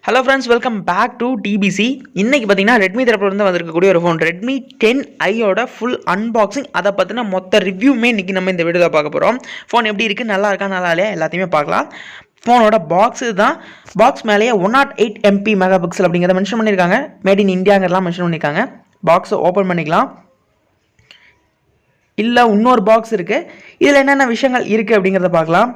Hello friends, welcome back to TBC. இன்னைக்கு பார்த்தீங்கன்னா Redmi தரப்புல இருந்து வந்திருக்கக்கூடிய ஒரு ஃபோன் ரெட்மி 10i ஓட ஃபுல் அன்பாக்சிங் அதை பற்றின மொத்த ரிவ்யூமே இன்னைக்கு நம்ம இந்த வீடியோவில் பார்க்க போகிறோம். ஃபோன் எப்படி இருக்குது, நல்லா இருக்கா நல்லா இல்லையா எல்லாத்தையுமே பார்க்கலாம். ஃபோனோட பாக்ஸ் தான். பாக்ஸ் மேலேயே 108 MP மெகா பிக்சல் அப்படிங்கிறத மென்ஷன் பண்ணியிருக்காங்க. மேட் இன் இந்தியாங்கிறலாம் மென்ஷன் பண்ணியிருக்காங்க. பாக்ஸை ஓப்பன் பண்ணிக்கலாம். இல்லை இன்னொரு பாக்ஸ் இருக்குது. இதில் என்னென்ன விஷயங்கள் இருக்குது அப்படிங்கிறத பார்க்கலாம்.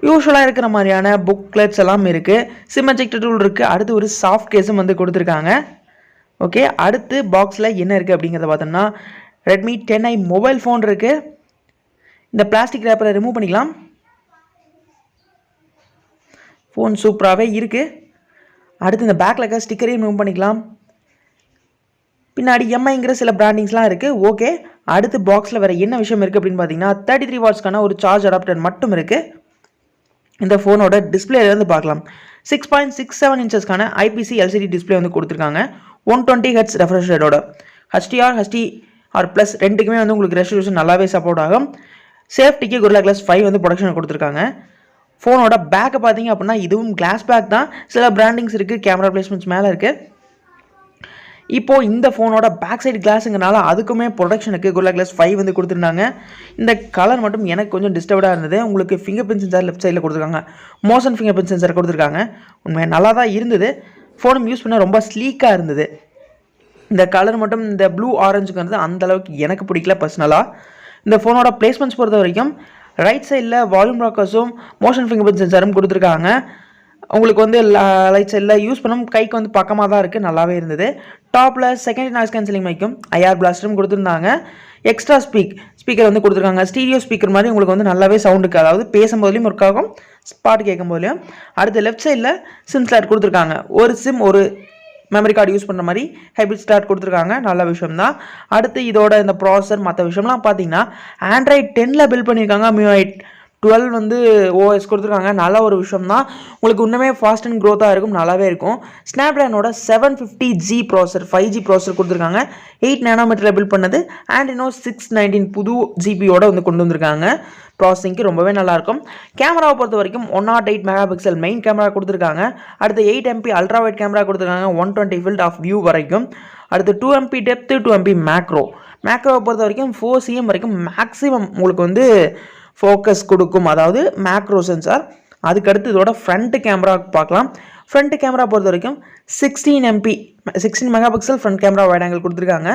யூஸ்வலாக இருக்கிற மாதிரியான புக்லெட்ஸ் எல்லாம் இருக்குது. சிம் எஜெக்டர் டூல் இருக்குது. அடுத்து ஒரு சாஃப்ட் கேஸும் வந்து கொடுத்துருக்காங்க. ஓகே, அடுத்து பாக்ஸில் என்ன இருக்குது அப்படிங்கிறத பார்த்தோம்னா ரெட்மி 10i மொபைல் ஃபோன் இருக்குது. இந்த பிளாஸ்டிக் ரேப்பரை ரிமூவ் பண்ணிக்கலாம். ஃபோன் சூப்பராகவே இருக்குது. அடுத்து இந்த பேக்கில் இருக்க ஸ்டிக்கரையும் ரிமூவ் பண்ணிக்கலாம். பின்னாடி எம்ஐங்கிற சில பிராண்டிங்ஸ்லாம் இருக்குது. ஓகே, அடுத்து பாக்ஸில் வேறு என்ன விஷயம் இருக்குது அப்படின்னு பார்த்தீங்கன்னா 33 வாட்ஸ்க்கான ஒரு சார்ஜ் அடாப்டர் மட்டும் இருக்குது. இந்த ஃபோனோட டிஸ்பிளேலேருந்து பார்க்கலாம். 6.67 இன்ச்சஸ்க்கான IPC LCD டிஸ்பிளே வந்து கொடுத்துருக்காங்க. 120 Hz ரெஃப்ரெஷ் ரேட்டோட HDR ப்ளஸ் ரெண்டுக்குமே வந்து உங்களுக்கு ரெசல்யூஷன் நல்லாவே சப்போர்ட் ஆகும். சேஃப்டிக்கு Gorilla Glass 5 வந்து ப்ரொடக்ஷன் கொடுத்துருக்காங்க. ஃபோனோட பேக்கை பார்த்தீங்க அப்படின்னா இதுவும் கிளாஸ் பேக் தான். சில பிராண்டிங்ஸ் இருக்குது, கேமரா பிளேஸ்மெண்ட்ஸ் மேலே இருக்குது. இப்போது இந்த ஃபோனோட பேக் சைடு கிளாஸுங்கிறனால அதுக்குமே ப்ரொடக்ஷனுக்கு Gorilla Glass 5 வந்து கொடுத்துருந்தாங்க. இந்த கலர் மட்டும் எனக்கு கொஞ்சம் டிஸ்டர்ப்டாக இருந்தது. உங்களுக்கு ஃபிங்கர் பிரிண்ட் சென்சார் லெஃப்ட் சைடில் கொடுத்துருக்காங்க. மோஷன் ஃபிங்கர் பிரிண்ட் சென்சார் கொடுத்துருக்காங்க. உண்மையாக நல்லா தான் இருந்தது. ஃபோனும் யூஸ் பண்ண ரொம்ப ஸ்லீக்காக இருந்தது. இந்த கலர் மட்டும் இந்த ப்ளூ ஆரஞ்சுங்கிறது அந்தளவுக்கு எனக்கு பிடிக்கல பர்சனலாக. இந்த ஃபோனோட பிளேஸ்மெண்ட்ஸ் பொறுத்த வரைக்கும் ரைட் சைடில் வால்யூம் ராக்கர்ஸும் மோஷன் ஃபிங்கர் பிரிண்ட் சென்சாரும் கொடுத்துருக்காங்க. உங்களுக்கு வந்து லைட் சைடில் யூஸ் பண்ணும் கைக்கு வந்து பக்கமாக தான் இருக்குது, நல்லாவே இருந்தது. டாப்பில் செகண்டரி நாய்ஸ் கேன்சலிங் மைக்கும் IR பிளாஸ்டரும் கொடுத்துருந்தாங்க. எக்ஸ்ட்ரா ஸ்பீக்கர் வந்து கொடுத்துருக்காங்க. ஸ்டீரியோ ஸ்பீக்கர் மாதிரி உங்களுக்கு வந்து நல்லாவே சவுண்டுக்கு, அதாவது பேசும்போதுலேயும் ஒர்க் ஆகும், பாட்டு கேட்கும் போதுலையும். அடுத்து லெஃப்ட் சைடில் சிம் ஸ்லாட் கொடுத்துருக்காங்க. ஒரு சிம் ஒரு மெமரி கார்டு யூஸ் பண்ணுற மாதிரி ஹைப்ரிட் ஸ்லாட் கொடுத்துருக்காங்க. நல்ல விஷயம் தான். அடுத்து இதோட இந்த ப்ராசஸர் மற்ற விஷயம்லாம் பார்த்தீங்கன்னா Android 10 பில்ட் பண்ணியிருக்காங்க. MIUI 12 வந்து OS கொடுத்துருக்காங்க. நல்ல ஒரு விஷயம் தான். உங்களுக்கு இன்னுமே ஃபாஸ்ட் அண்ட் க்ரோத்தாக இருக்கும், நல்லாவே இருக்கும். ஸ்னாப்ட்ராகனோட 750G ப்ராசர் 5G ப்ராசர் கொடுத்துருக்காங்க. 8 நானோமீட்டரில் பில்ட் பண்ணது. Adreno 619 புது ஜிபியோட வந்து கொண்டு வந்திருக்காங்க. ப்ராசஸிங்க்கு ரொம்பவே நல்லாயிருக்கும். கேமராவை பொறுத்த வரைக்கும் 108 மெகா பிக்சல் மெயின் கேமரா கொடுத்துருக்காங்க. அடுத்து 8 MP அல்ட்ரா வைட் கேமரா கொடுத்துருக்காங்க. 120 ஃபீல்ட் ஆஃப் வியூ வரைக்கும். அடுத்து 2 MP டெப்த்து, 2 MP மேக்ரோவை பொறுத்த வரைக்கும் 4 cm வரைக்கும் மேக்ஸிமம் உங்களுக்கு வந்து ஃபோக்கஸ் கொடுக்கும், அதாவது மேக்ரோ சென்சார். அதுக்கடுத்து இதோட ஃப்ரண்ட் கேமரா பார்க்கலாம். ஃப்ரண்ட் கேமரா பொறுத்த வரைக்கும் 16 mega pixel front camera wide angle கொடுத்துருக்காங்க.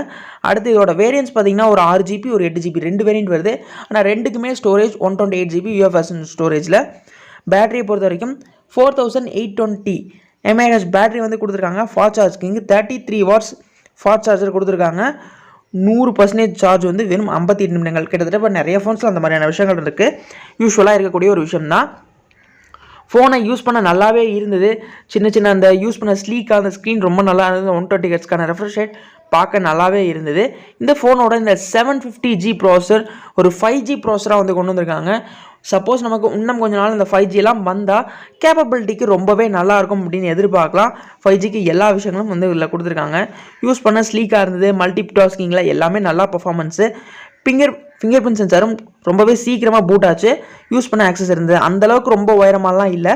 அடுத்து இதோட வேரியன்ஸ் பார்த்தீங்கன்னா ஒரு 6GB ஒரு 8GB ரெண்டு வேரியன்ட் வருது. ஆனால் ரெண்டுக்குமே ஸ்டோரேஜ் 128GB UFS ஸ்டோரேஜில். பேட்டரியை பொறுத்த வரைக்கும் 4820 mAh பேட்டரி வந்து கொடுத்துருக்காங்க. ஃபாஸ்ட் சார்ஜிங்கு 33 வாட்ஸ் ஃபாஸ்ட் சார்ஜர் கொடுத்துருக்காங்க. 100% சார்ஜ் வந்து வெறும் 58 நிமிடங்கள். கிட்டத்தட்ட இப்போ நிறைய ஃபோன்ஸில் அந்த மாதிரியான விஷயங்கள் இருக்குது. யூஸ்வலாக இருக்கக்கூடிய ஒரு விஷயம்தான். ஃபோனை யூஸ் பண்ண நல்லாவே இருந்தது. சின்ன அந்த யூஸ் பண்ண ஸ்லீக்காக அந்த ஸ்க்ரீன் ரொம்ப நல்லா இருந்தது. 120 Hzக்கான ரெஃப்ரெஷ் ரேட் பார்க்க நல்லாவே இருந்தது. இந்த ஃபோனோட இந்த 750G ப்ராசர் ஒரு 5G ப்ராசராக வந்து கொண்டு வந்திருக்காங்க. சப்போஸ் நமக்கு இன்னும் கொஞ்ச நாள் இந்த 5G எல்லாம் வந்தால் கேப்பபிலிட்டிக்கு ரொம்பவே நல்லாயிருக்கும் அப்படின்னு எதிர்பார்க்கலாம். 5Gக்கு எல்லா விஷயங்களும் வந்து இதில் கொடுத்துருக்காங்க. யூஸ் பண்ண ஸ்லீக்காக இருந்தது. மல்டி டாஸ்கிங்கில் எல்லாமே நல்லா பர்ஃபார்மன்ஸு. ஃபிங்கர் பிரிண்ட் சென்சாரும் ரொம்பவே சீக்கிரமாக பூட் ஆச்சு. யூஸ் பண்ண ஆக்சஸ் இருந்தது. அந்தளவுக்கு ரொம்ப உயரமாலாம் இல்லை,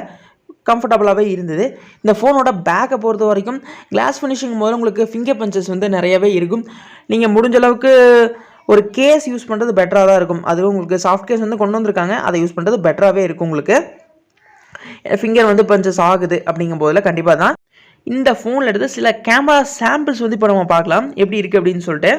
கம்ஃபர்டபுளாகவே இருந்தது. இந்த ஃபோனோட பேக்கை பொறுத்த வரைக்கும் கிளாஸ் ஃபினிஷிங் போது உங்களுக்கு ஃபிங்கர் பஞ்சஸ் வந்து நிறையவே இருக்கும். நீங்கள் முடிஞ்ச அளவுக்கு ஒரு கேஸ் யூஸ் பண்ணுறது பெட்டராக தான் இருக்கும். அதுவும் உங்களுக்கு சாஃப்ட் கேஸ் வந்து கொண்டு வந்திருக்காங்க. அதை யூஸ் பண்ணுறது பெட்டராகவே இருக்கும். உங்களுக்கு ஃபிங்கர் வந்து பஞ்சஸ் ஆகுது அப்படிங்கும் போதில் கண்டிப்பாக தான். இந்த ஃபோனில் எடுத்து சில கேமரா சாம்பிள்ஸ் வந்து இப்போ நம்ம பார்க்கலாம் எப்படி இருக்குது அப்படின்னு சொல்லிட்டு.